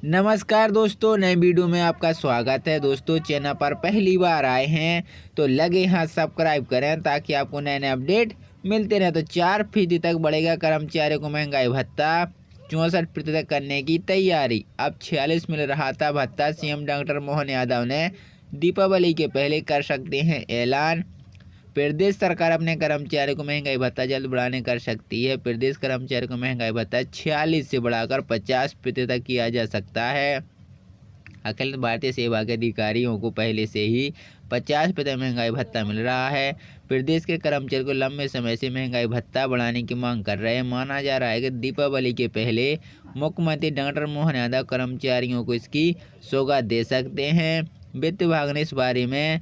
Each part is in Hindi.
नमस्कार दोस्तों, नए वीडियो में आपका स्वागत है। दोस्तों, चैनल पर पहली बार आए हैं तो लगे हाथ सब्सक्राइब करें ताकि आपको नए नए अपडेट मिलते रहे। तो 4% तक बढ़ेगा कर्मचारियों को महंगाई भत्ता, 64% करने की तैयारी। अब 46 मिल रहा था भत्ता। सीएम डॉक्टर मोहन यादव ने दीपावली के पहले कर सकते हैं ऐलान। प्रदेश सरकार अपने कर्मचारियों को महंगाई भत्ता जल्द बढ़ाने कर सकती है। प्रदेश कर्मचारियों को महंगाई भत्ता 46 से बढ़ाकर 50% तक किया जा सकता है। अखिल भारतीय सेवा के अधिकारियों को पहले से ही 50% महंगाई भत्ता मिल रहा है। प्रदेश के कर्मचारी को लंबे समय से महंगाई भत्ता बढ़ाने की मांग कर रहे हैं। माना जा रहा है कि दीपावली के पहले मुख्यमंत्री डॉक्टर मोहन यादव कर्मचारियों को इसकी सौगात दे सकते हैं। वित्त विभाग ने इस बारे में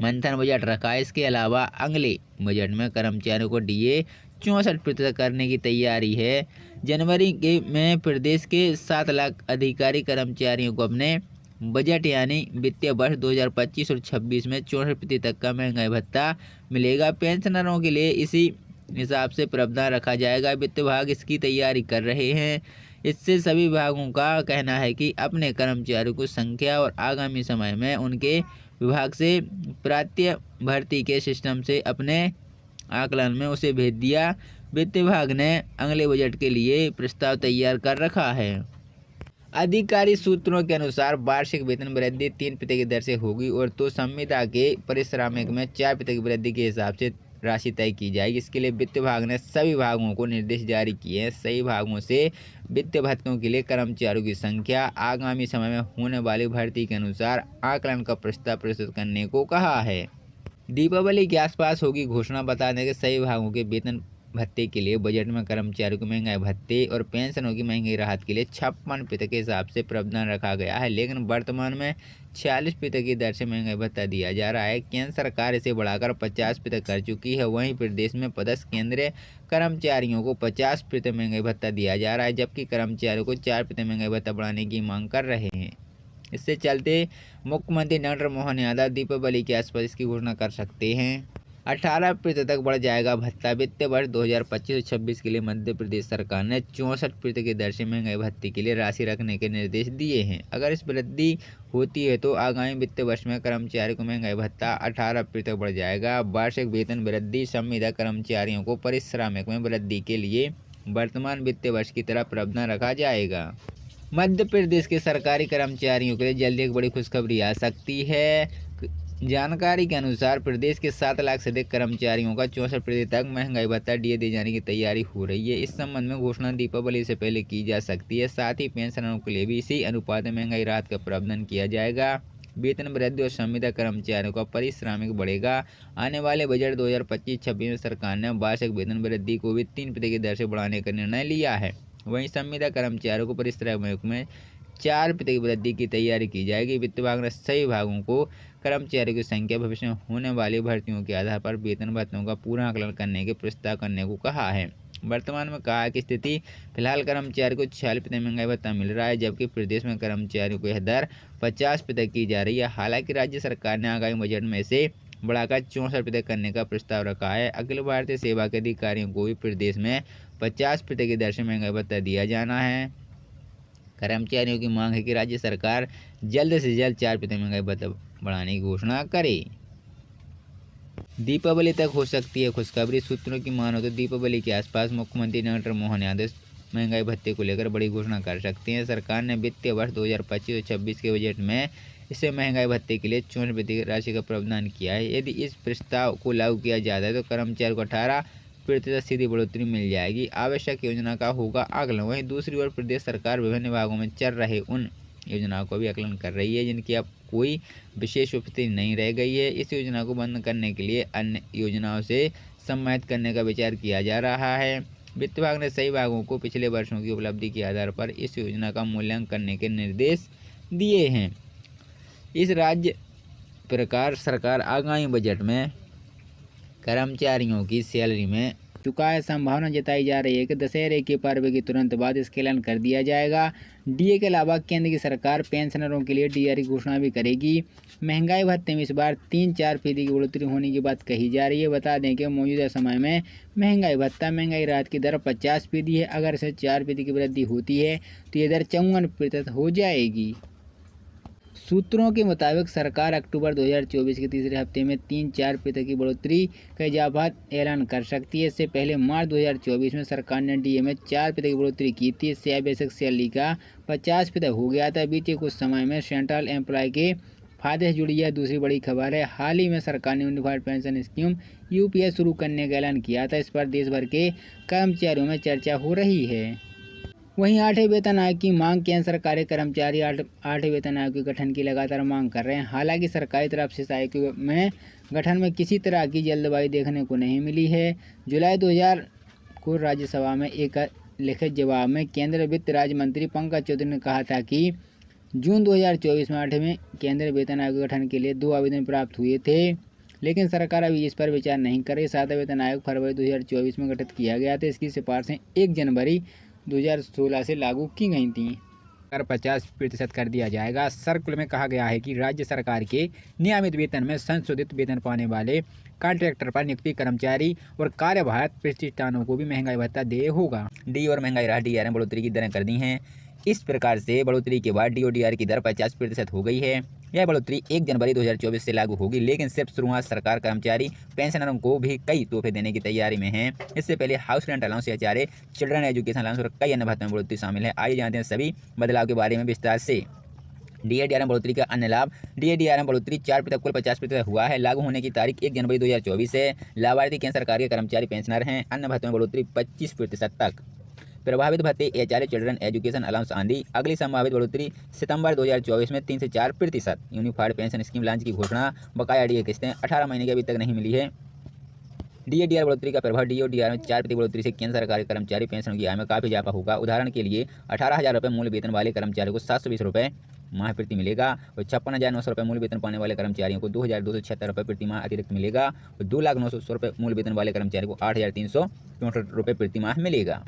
मंथन बजट रखा है। इसके अलावा अगले बजट में कर्मचारियों को डीए 64% करने की तैयारी है। जनवरी के में प्रदेश के 7 लाख अधिकारी कर्मचारियों को अपने बजट यानी वित्तीय वर्ष 2025 और 26 में 64% तक का महंगाई भत्ता मिलेगा। पेंशनरों के लिए इसी हिसाब से प्रावधान रखा जाएगा। वित्त विभाग इसकी तैयारी कर रहे हैं। इससे सभी विभागों का कहना है कि अपने कर्मचारियों को संख्या और आगामी समय में उनके विभाग से प्राप्य भर्ती के सिस्टम से अपने आकलन में उसे भेज दिया। वित्त विभाग ने अगले बजट के लिए प्रस्ताव तैयार कर रखा है। अधिकारी सूत्रों के अनुसार वार्षिक वेतन वृद्धि 3% की दर से होगी और तो संविदा के पारिश्रमिक में 4% की वृद्धि के हिसाब से राशि तय की जाएगी। इसके लिए वित्त विभाग ने सभी विभागों को निर्देश जारी किए हैं। सही विभागों से वित्त भत्तों के लिए कर्मचारियों की संख्या, आगामी समय में होने वाली भर्ती के अनुसार आकलन का प्रस्ताव प्रस्तुत करने को कहा है। दीपावली के आसपास होगी घोषणा। बता दें कि सही विभागों के वेतन भत्ते के लिए बजट में कर्मचारियों को महंगाई भत्ते और पेंशनों की महंगाई राहत के लिए 56% के हिसाब से प्रावधान रखा गया है, लेकिन वर्तमान में 46% की दर से महंगाई भत्ता दिया जा रहा है। केंद्र सरकार इसे बढ़ाकर 50% कर चुकी है। वहीं प्रदेश में पदस्थ केंद्रीय कर्मचारियों को 50% महंगाई भत्ता दिया जा रहा है, जबकि कर्मचारियों को 4% महंगाई भत्ता बढ़ाने की मांग कर रहे हैं। इससे चलते मुख्यमंत्री डॉक्टर मोहन यादव दीपावली के आसपास इसकी घोषणा कर सकते हैं। 18% तक बढ़ जाएगा भत्ता। वित्तीय वर्ष 2025-26 के लिए मध्य प्रदेश सरकार ने 64% की दर से महंगाई भत्ते के लिए राशि रखने के निर्देश दिए हैं। अगर इस वृद्धि होती है तो आगामी वित्तीय वर्ष में कर्मचारियों को महंगाई भत्ता 18% तक बढ़ जाएगा। वार्षिक वेतन वृद्धि संविदा कर्मचारियों को पारिश्रमिक में वृद्धि के लिए वर्तमान वित्तीय वर्ष की तरह प्रावधान रखा जाएगा। मध्य प्रदेश के सरकारी कर्मचारियों के लिए जल्दी एक बड़ी खुशखबरी आ सकती है। जानकारी के अनुसार प्रदेश के 7 लाख से अधिक कर्मचारियों का 64% तक महंगाई भत्ता डीए दिए जाने की तैयारी हो रही है। इस संबंध में घोषणा दीपावली से पहले की जा सकती है। साथ ही पेंशनरों के लिए भी इसी अनुपात में महंगाई राहत का प्रावधान किया जाएगा। वेतन वृद्धि और संविदा कर्मचारियों का पारिश्रमिक बढ़ेगा। आने वाले बजट 2025-26 में सरकार ने वार्षिक वेतन वृद्धि को भी 3% की दर से बढ़ाने का निर्णय लिया है। वहीं संविदा कर्मचारियों को पारिश्रमिक में 4% की वृद्धि की तैयारी की जाएगी। वित्त विभाग ने सभी विभागों को कर्मचारियों की संख्या, भविष्य में होने वाली भर्तियों के आधार पर वेतन भत्तों का पूरा आकलन करने के प्रस्ताव करने को कहा है। वर्तमान में कहा है कि स्थिति फिलहाल कर्मचारी को 46% महंगाई भत्ता मिल रहा है, जबकि प्रदेश में कर्मचारियों को यह दर 50% की जा रही है। हालांकि राज्य सरकार ने आगामी बजट में से बढ़ाकर 64% करने का प्रस्ताव रखा है। अखिल भारतीय सेवा के अधिकारियों को भी प्रदेश में 50% की दर से महंगाई भत्ता दिया जाना है। कर्मचारियों की मांग है कि राज्य सरकार जल्द से जल्द 4% महंगाई भत्ता बढ़ाने की घोषणा करे। दीपावली तक हो सकती है खुशखबरी। सूत्रों की मानो तो दीपावली के आसपास मुख्यमंत्री डॉक्टर मोहन यादव महंगाई भत्ते को लेकर बड़ी घोषणा कर सकते हैं। सरकार ने वित्तीय वर्ष 2025 और 26 के बजट में इसे महंगाई भत्ते के लिए 64% राशि का प्रावधान किया है। यदि इस प्रस्ताव को लागू किया जाता है तो कर्मचारियों को 18% सीधी बढ़ोतरी मिल जाएगी। आवश्यक योजना का होगा आकलन। वहीं दूसरी ओर प्रदेश सरकार विभिन्न विभागों में चल रहे उन योजनाओं को भी आकलन कर रही है जिनकी अब कोई विशेष उपस्थिति नहीं रह गई है। इस योजना को बंद करने के लिए अन्य योजनाओं से सम्मानित करने का विचार किया जा रहा है। वित्त विभाग ने सही विभागों को पिछले वर्षों की उपलब्धि के आधार पर इस योजना का मूल्यांकन करने के निर्देश दिए हैं। इस राज्य प्रकार सरकार आगामी बजट में कर्मचारियों की सैलरी में चुका है। संभावना जताई जा रही है कि दशहरे के पर्व के तुरंत बाद इसका ऐलान कर दिया जाएगा। डीए के अलावा केंद्र की सरकार पेंशनरों के लिए डीआर की घोषणा भी करेगी। महंगाई भत्ते में इस बार 3-4% की बढ़ोतरी होने की बात कही जा रही है। बता दें कि मौजूदा समय में महंगाई भत्ता महंगाई राहत की दर 50% है। अगर इसे 4% की वृद्धि होती है तो ये दर 54% हो जाएगी। सूत्रों के मुताबिक सरकार अक्टूबर 2024 के तीसरे हफ्ते में 3-4% की बढ़ोतरी का इजाफा ऐलान कर सकती है। इससे पहले मार्च 2024 में सरकार ने डीए में 4% की बढ़ोतरी की थी। इससे बेसिक सैलरी का 50% हो गया था। बीते कुछ समय में सेंट्रल एम्प्लॉय के फायदे से जुड़ी यह दूसरी बड़ी खबर है। हाल ही में सरकार ने यूनिफाइड पेंशन स्कीम यूपीएस शुरू करने का ऐलान किया था। इस पर देश भर के कर्मचारियों में चर्चा हो रही है। वहीं 8वें वेतन आयोग की मांग केंद्र सरकारी कर्मचारी 8वें वेतन आयोग के गठन की लगातार मांग कर रहे हैं। हालांकि सरकारी तरफ से इस आयोग में गठन में किसी तरह की जल्दबाजी देखने को नहीं मिली है। जुलाई 2000 को राज्यसभा में एक लिखित जवाब में केंद्रीय वित्त राज्य मंत्री पंकज चौधरी ने कहा था कि जून 2024 में 8वें केंद्रीय वेतन आयोग के गठन के लिए 2 आवेदन प्राप्त हुए थे, लेकिन सरकार अभी इस पर विचार नहीं कर रही। 7वां वेतन आयोग फरवरी 2024 में गठित किया गया था। इसकी सिफारिशें 1 जनवरी 2016 से लागू की गई थी। 50% कर दिया जाएगा। सर्कुलर में कहा गया है कि राज्य सरकार के नियमित वेतन में संशोधित वेतन पाने वाले कॉन्ट्रैक्टर पर नियुक्ति कर्मचारी और कार्यभार प्रतिष्ठानों को भी महंगाई भत्ता दे होगा। डी और महंगाई राहत डीआर में बढ़ोतरी की दरें कर दी हैं। इस प्रकार से बढ़ोतरी के बाद डीओडीआर की दर 50% हो गई है। यह बढ़ोतरी 1 जनवरी 2024 से लागू होगी, लेकिन सिर्फ शुरुआत सरकार कर्मचारी पेंशनरों को भी कई तोहफे देने की तैयारी में है। इससे पहले house rent allowance, HRA, children education allowance और कई अन्य भत्तों में बढ़ोतरी शामिल है। आइए जानते हैं सभी बदलाव के बारे में विस्तार से। डीएडीआर में बढ़ोतरी का अन्य लाभ। डीएडीआर में बढ़ोतरी 4% कुल 50% हुआ है। लागू होने की तारीख 1 जनवरी 2024 है। लाभार्थी केंद्र सरकार के कर्मचारी पेंशनर हैं। अन्य भत्तों में बढ़ोतरी 25% तक। प्रभावित भत्ते, एचआरए, चिल्ड्रन एजुकेशन अलाउंस आदि। अगली संभावित बढ़ोतरी सितंबर 2024 में 3 से 4%। यूनिफाइड पेंशन स्कीम लॉन्च की घोषणा। बकाया डीए किस्तें 18 महीने की अभी तक नहीं मिली है। डीएडीआर बढ़ोतरी का प्रभाव। डीओडीआर में 4% बढ़ोतरी से केंद्र सरकारी कर्मचारी पेंशन की आय में काफी इजाफा होगा। उदाहरण के लिए 18,000 रुपये मूल वेतन वाले कर्मचारियों को 720 रुपये माह प्रति मिलेगा और 56,900 रुपये मूल वेतन पाने वाले कर्मचारियों को 2,276 रुपये प्रति माह अतिरिक्त मिलेगा और 2,09,100 रुपये मूल वेतन वाले कर्मचारियों को 8,364 रुपये प्रति माह मिलेगा।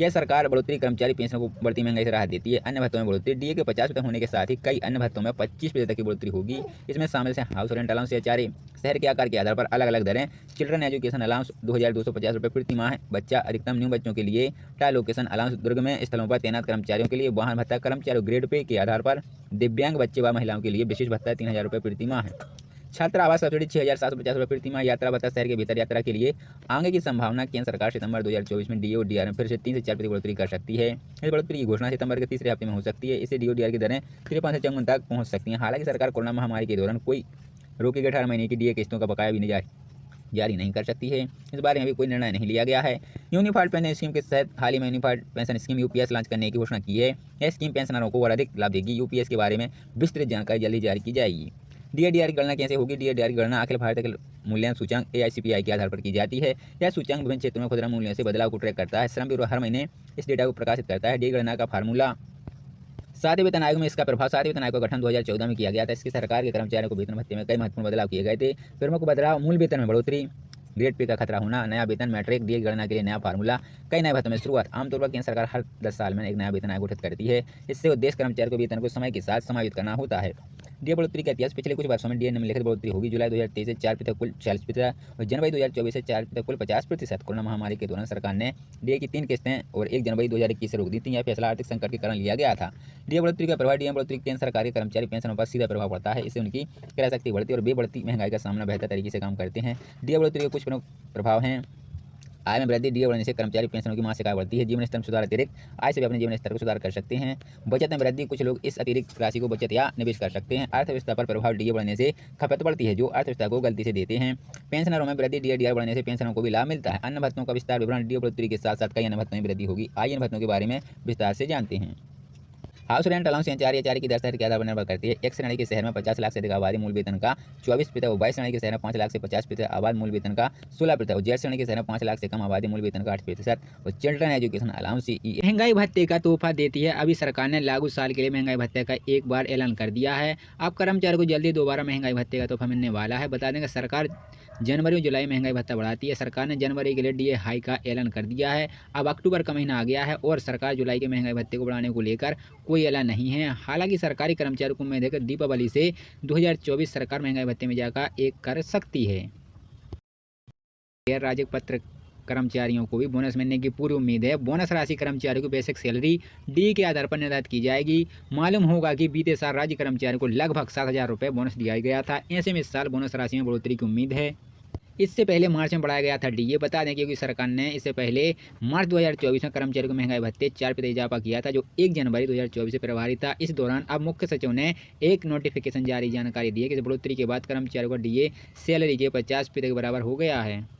यह सरकार बढ़ोतरी कर्मचारी पेंशन को बढ़ती महंगाई से राहत देती है। अन्य भत्तों में बढ़ोतरी। डीए के 50% होने के साथ ही कई अन्य भत्तों में 25% की बढ़ोतरी होगी। इसमें शामिल है हाउस रेंट अलाउंस, एचआरए, शहर के आकार के आधार पर अलग अलग दरें। चिल्ड्रन एजुकेशन अलाउंस 2,250 रुपये प्रति माह बच्चा अधिकतम। न्यू बच्चों के लिए ट्राई लोकेशन अलाउंस। दुर्ग में स्थलों पर तैनात कर्मचारियों के लिए वाहन भत्ता। कर्मचारियों ग्रेड पे के आधार पर। दिव्यांग बच्चे व महिलाओं के लिए विशेष भत्ता 3,000 रुपये प्रति माह है। छात्र आवास सब्सिडी 6,750 रुपये प्रति माह। यात्रा भत्ता शहर के भीतर यात्रा के लिए। आगे की संभावना। केंद्र सरकार सितंबर 2024 में डीओडीआर में फिर से 3 से 4% बढ़ोतरी कर सकती है। इस बढ़ोतरी की घोषणा सितंबर के तीसरे हफ्ते में हो सकती है। इससे डीओडीआर की दरें 53 से 54 तक पहुंच सकती हैं। हालांकि सरकार कोरोना महामारी के दौरान कोई रोकेगी 18 महीने की डीए किस्तों का बकाया भी नहीं जारी नहीं कर सकती है। इस बारे में भी कोई निर्णय नहीं लिया गया है। यूनिफाइड पेंशन स्कीम के तहत हाल ही में unified pension scheme UPS launch करने की घोषणा की है। यह स्कीम पेंशनरों को और अधिक लाभ देगी। यूपीएस के बारे में विस्तृत जानकारी जल्दी जारी की जाएगी। डीएडीआर की गणना कैसे होगी। डीएडीआर की गणना अखिल भारतीय मूल्यांकन सूचकांक एआईसीपीआई के आधार पर की जाती है। यह सूचकांक विभिन्न क्षेत्रों में खुदरा मूल्यों से बदलाव को ट्रैक करता है। श्रम ब्यूरो हर महीने इस डेटा को प्रकाशित करता है। डी गणना का फार्मूला। 7वें वेतन आयोग में इसका प्रभाव। 7वें वेतन आयोग का गठन 2014 में किया गया था। इसकी सरकार के कर्मचारियों को वेतन भत्ते में कई महत्वपूर्ण बदलाव किए गए थे। प्रमुख बदलाव। मूल वेतन में बढ़ोतरी, ग्रेड पे का खतरा होना, नया वेतन मैट्रिक, डीए गणना के लिए नया फार्मूला, कई नए भत्तों में शुरुआत। आमतौर पर केंद्र सरकार हर 10 साल में एक नया वेतन आयोग गठित करती है। इससे उद्देश्य कर्मचारी को वेतन को समय के साथ समायोजित करना होता है। डीए बढ़ोतरी का इतिहास। पिछले कुछ वर्षों में डीए निम्नलिखित बढ़ोतरी होगी। जुलाई 2023 से 4% कुल 40% और जनवरी 2024 से 4% कुल 50%। कोरोना महामारी के दौरान सरकार ने डीए की 3 किस्तें और 1 जनवरी 2021 से रोक दी थी। यह फैसला आर्थिक संकट के कारण लिया गया था। डीए बढ़ोतरी का प्रभाव। डीए बढ़ोतरी केंद्र सरकारी कर्मचारी पेंशनों पर सीधा प्रभाव पड़ता है। इससे उनकी क्रय शक्ति बढ़ती है और वे बढ़ती महंगाई का सामना बेहतर तरीके से काम करते हैं। डीए बढ़ोतरी के कुछ प्रमुख प्रभाव हैं। आय में वृद्धि। डीए बढ़ने से कर्मचारी पेंशनों की मासिक आय बढ़ती है। जीवन स्तर में सुधार। अतिरिक्त आय से भी अपने जीवन स्तर को सुधार कर सकते हैं। बचत में वृद्धि। कुछ लोग इस अतिरिक्त राशि को बचत या निवेश कर सकते हैं। अर्थव्यवस्था पर प्रभाव। डीए बढ़ने से खपत बढ़ती है जो अर्थव्यवस्था को गलती से देते हैं। पेंशनरों में वृद्धि। डीए बढ़ने से पेंशनरों को भी लाभ मिलता है। अन्य भत्तों का विस्तार विवरण। डीए बढ़ोतरी के साथ साथ कई अन्य भत्तों में वृद्धि होगी। आइए इन भत्तों के बारे में विस्तार से जानते हैं। हाउस रेंट अलाउंस एचआरए की दर शहर के आधार पर निर्भर करती है। एक श्रेणी के शहर में 50 लाख से अधिक आबादी मूल वेतन का 24% और 22 श्रेणी के शहर में 5 लाख से 50% आबादी मूल वेतन का 16% और जेड श्रेणी के शहर में 5 लाख से कम आबादी मूल वेतन का 8% और चिल्ड्रन एजुकेशन अलाउंस। महंगाई भत्ते का तोहफा देती है। अभी सरकार ने लागू साल के लिए महंगाई भत्ते का एक बार ऐलान कर दिया है। अब कर्मचारियों को जल्दी दोबारा महंगाई भत्ते का तोहफा मिलने वाला है। बता दें कि सरकार जनवरी और जुलाई में महंगाई भत्ता बढ़ाती है। सरकार ने जनवरी के लिए डीए हाई का ऐलान कर दिया है। अब अक्टूबर का महीना आ गया है और सरकार जुलाई के महंगाई भत्ते को बढ़ाने को लेकर कोई ऐलान नहीं है। हालांकि सरकारी कर्मचारियों को उम्मीद है कि दीपावली से 2024 सरकार महंगाई भत्ते में जाकर एक कर सकती है। गैर राज्य पत्र कर्मचारियों को भी बोनस मिलने की पूरी उम्मीद है। बोनस राशि कर्मचारियों की बेसिक सैलरी डी के आधार पर निर्धारित की जाएगी। मालूम होगा कि बीते साल राज्य कर्मचारियों को लगभग 7,000 रुपये बोनस दिया गया था। ऐसे में इस साल बोनस राशि में बढ़ोतरी की उम्मीद है। इससे पहले मार्च में बढ़ाया गया था डीए। बता दें क्योंकि सरकार ने इससे पहले मार्च 2024 में कर्मचारियों को महंगाई भत्ते 4% इजाफा किया था, जो 1 जनवरी 2024 से प्रभावी था। इस दौरान अब मुख्य सचिव ने एक नोटिफिकेशन जारी जानकारी दी है कि बढ़ोतरी के बाद कर्मचारियों का डीए सैलरी के 50% के बराबर हो गया है।